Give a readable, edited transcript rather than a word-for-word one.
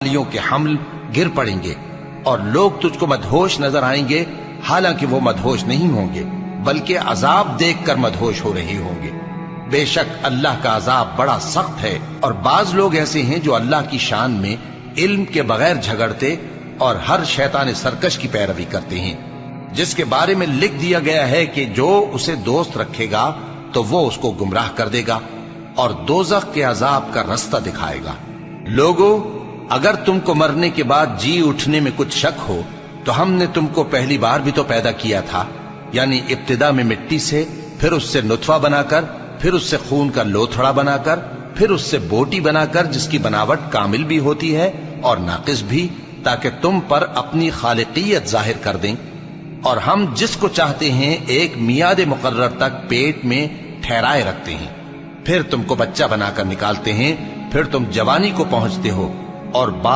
वालियों के हमल गिर पड़ेंगे और लोग तुझको मदहोश नजर आएंगे, हालांकि वो मदहोश नहीं होंगे बल्कि अजाब देखकर मदहोश हो रहे होंगे। बेशक अल्लाह का अजाब बड़ा सख्त है। और बाज लोग ऐसे हैं जो अल्लाह की शान में इल्म के बगैर झगड़ते और हर शैतान सरकश की पैरवी करते हैं, जिसके बारे में लिख दिया गया है कि जो उसे दोस्त रखेगा तो वो उसको गुमराह कर देगा और दोजख के अजाब का रास्ता दिखाएगा। लोगों, अगर तुमको मरने के बाद जी उठने में कुछ शक हो तो हमने तुमको पहली बार भी तो पैदा किया था, यानी इब्तिदा में मिट्टी से, फिर उससे नुतफा बनाकर, फिर उससे खून का लोथड़ा बनाकर, फिर उससे बोटी बनाकर जिसकी बनावट कामिल भी होती है और नाकिस भी, ताकि तुम पर अपनी खालिकियत जाहिर कर दें। और हम जिसको चाहते हैं एक मियाद मुकर्रर तक पेट में ठहराए रखते हैं, फिर तुमको बच्चा बनाकर निकालते हैं, फिर तुम जवानी को पहुंचते हो और